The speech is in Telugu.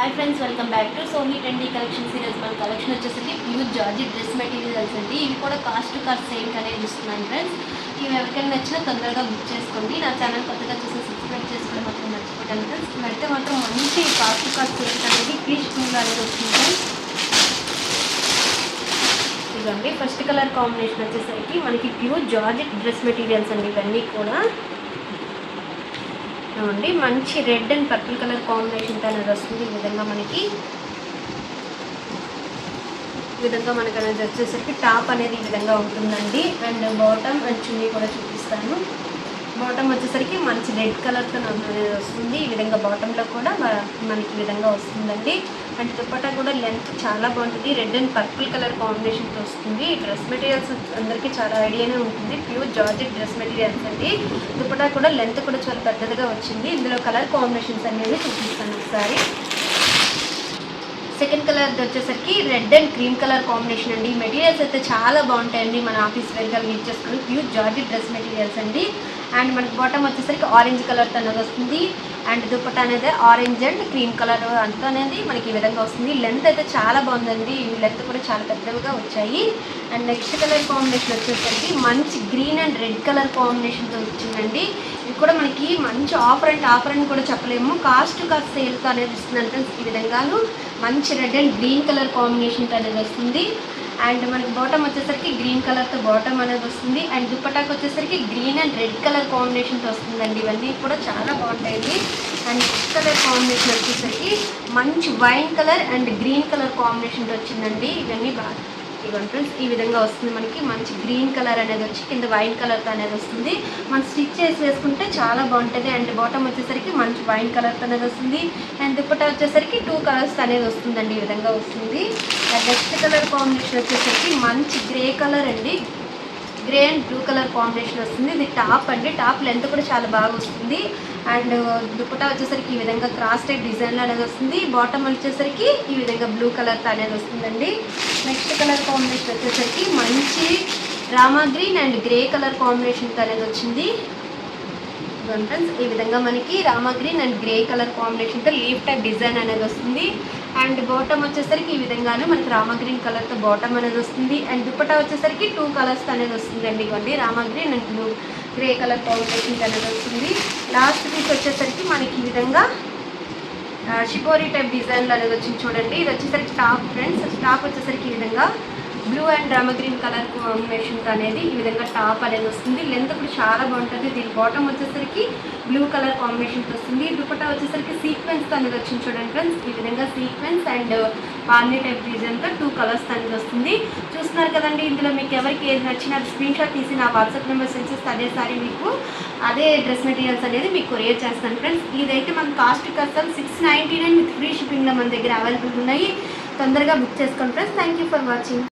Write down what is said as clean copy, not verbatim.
Hi friends, welcome back to Sony trendy collection series. మన కలెక్షన్ వచ్చేసరికి ప్యూర్ జార్జెట్ డ్రెస్ మెటీరియల్స్ అండి. ఇవి కూడా కాస్ట్ టు కాస్ట్ సేమ్ అనేది ఇస్తున్నాను ఫ్రెండ్స్. ఇవి ఎవరికైనా నచ్చినా తొందరగా బుక్ చేసుకోండి. నా ఛానల్ కొత్తగా చూసి సబ్స్క్రైబ్ చేసుకోవడం మాత్రం మర్చిపోతాను ఫ్రెండ్స్. అయితే మాత్రం మంచి కాస్ట్ టు కాస్ట్ సేమ్ అనేది పీచ్ పింక్ అనేది వస్తుంది ఫ్రెండ్స్. ఇదండి ఫస్ట్ కలర్ కాంబినేషన్ వచ్చేసరికి మనకి ప్యూర్ జార్జెట్ డ్రెస్ మెటీరియల్స్ అండి. ఇవన్నీ కూడా అండి మంచి red and purple colour combination అనేది వస్తుంది. ఈ విధంగా మనకి అనేది వచ్చేసరికి టాప్ అనేది ఈ విధంగా ఉంటుందండి. అండ్ బాటమ్ అండ్ చున్నీ కూడా చూపిస్తాను. బాటమ్ వచ్చేసరికి మంచి రెడ్ కలర్తో అనేది వస్తుంది. ఈ విధంగా బాటంలో కూడా మనకి ఈ విధంగా వస్తుందండి. అండ్ దుపట్టా కూడా లెంత్ చాలా బాగుంటుంది. రెడ్ అండ్ పర్పుల్ కలర్ కాంబినేషన్తో వస్తుంది. ఈ డ్రెస్ మెటీరియల్స్ అందరికీ చాలా ఐడియానే ఉంటుంది. ప్యూర్ జార్జెట్ డ్రెస్ మెటీరియల్స్ అండి. దుపట్టా కూడా లెంత్ కూడా చాలా పెద్దదిగా వచ్చింది. ఇందులో కలర్ కాంబినేషన్స్ అనేది చూపిస్తాను ఒకసారి. సెకండ్ కలర్ వచ్చేసరికి red and cream colour combination అండి. మెటీరియల్స్ అయితే చాలా బాగుంటాయండి. మన ఆఫీస్ వేర్గా యూజ్ చేసుకుని ప్యూర్ జార్జెట్ డ్రెస్ మెటీరియల్స్ అండి. అండ్ మనకి బాటమ్ వచ్చేసరికి ఆరెంజ్ కలర్ అనేది వస్తుంది. అండ్ దుపట్టా అనేది ఆరెంజ్ అండ్ క్రీమ్ కలర్ అంతా అనేది మనకి ఈ విధంగా వస్తుంది. లెంత్ అయితే చాలా బాగుందండి. ఈ లెంత్ కూడా చాలా పెద్దవిగా వచ్చాయి. అండ్ నెక్స్ట్ కలర్ కాంబినేషన్ వచ్చేసరికి మంచి గ్రీన్ అండ్ రెడ్ కలర్ కాంబినేషన్తో వచ్చిందండి. ఇది కూడా మనకి మంచి ఆఫర్ అని కూడా చెప్పలేము. కాస్ట్ సేల్తో అనేది ఇస్తుంది ఫ్రెండ్స్. ఈ విధంగాను మంచి red and green colour combination అనేది వస్తుంది. అండ్ మనకి బాటమ్ వచ్చేసరికి గ్రీన్ కలర్తో బాటమ్ అనేది వస్తుంది. అండ్ దుపట్టాకి వచ్చేసరికి గ్రీన్ అండ్ రెడ్ కలర్ కాంబినేషన్తో వస్తుందండి. ఇవన్నీ కూడా చాలా బాగుంటాయండి. అండ్ నెక్స్ట్ కలర్ కాంబినేషన్ వచ్చేసరికి మంచి wine colour and green colour కాంబినేషన్తో వచ్చిందండి. ఇవన్నీ ఇవ్వండి ఫ్రెండ్స్. ఈ విధంగా వస్తుంది మనకి మంచి గ్రీన్ కలర్ అనేది వచ్చి కింద వైన్ కలర్తో అనేది వస్తుంది. మనం స్టిచ్ చేసి వేసుకుంటే చాలా బాగుంటుంది. అండ్ బాటమ్ వచ్చేసరికి మంచి వైన్ కలర్తో అనేది వస్తుంది. అండ్ దుపట్టా వచ్చేసరికి 2 కలర్స్ అనేది వస్తుందండి. ఈ విధంగా వస్తుంది. అండ్ నెక్స్ట్ కలర్ కాంబినేషన్ వచ్చేసరికి మంచి గ్రే కలర్ అండి. Grey and blue colour combination వస్తుంది. ఇది టాప్ అండి. టాప్ లెంత్ కూడా చాలా బాగా వస్తుంది. అండ్ దుపట్టా వచ్చేసరికి ఈ విధంగా క్రాస్ టైప్ డిజైన్లో అనేది వస్తుంది. బాటమ్ వచ్చేసరికి ఈ విధంగా బ్లూ కలర్తో అనేది వస్తుందండి. నెక్స్ట్ కలర్ కాంబినేషన్ వచ్చేసరికి మంచి Rama green and grey colour కాంబినేషన్తో అనేది వచ్చింది. ఫ్రెండ్స్ ఈ విధంగా మనకి Rama green and grey colour కాంబినేషన్తో లీఫ్ టైప్ డిజైన్ అనేది వస్తుంది. అండ్ బాటమ్ వచ్చేసరికి ఈ విధంగానే మనకి రామా గ్రీన్ కలర్తో బాటమ్ అనేది వస్తుంది. అండ్ దుపట్టా వచ్చేసరికి 2 కలర్స్ అనేది వస్తుందండి. ఇవ్వండి Rama green and blue grey colour combination అనేది వస్తుంది. లాస్ట్ పీస్ వచ్చేసరికి మనకి ఈ విధంగా షిబోరీ టైప్ డిజైన్లో అనేది వచ్చింది చూడండి. ఇది వచ్చేసరికి టాప్ ఫ్రెండ్స్. టాప్ వచ్చేసరికి ఈ విధంగా blue and Rama green colour combination అనేది ఈ విధంగా టాప్ అనేది వస్తుంది. లెంత్ కూడా చాలా బాగుంటుంది. దీని బాటమ్ వచ్చేసరికి బ్లూ కలర్ కాంబినేషన్తో వస్తుంది. దుపట్టా వచ్చేసరికి సీక్వెన్స్ అనేది వచ్చింది చూడండి ఫ్రెండ్స్. ఈ విధంగా సీక్వెన్స్ అండ్ బార్నీ టైప్ డిజైన్తో 2 కలర్స్ అనేది వస్తుంది. చూస్తున్నారు కదండి. ఇందులో మీకు ఎవరికి ఏది నచ్చినా స్క్రీన్ షాట్ తీసి నా వాట్సాప్ నెంబర్ సెండ్ చేస్తే అదే సారీ మీకు అదే డ్రెస్ మెటీరియల్స్ అనేది మీకు కొరియర్ చేస్తాను ఫ్రెండ్స్. ఇదైతే మన కాస్ట్ కస్టమ్ 699 విత్ ఫ్రీ షిప్పింగ్లో మన దగ్గర అవైలబుల్ ఉన్నాయి. తొందరగా బుక్ చేసుకోండి friends. Thank you for watching.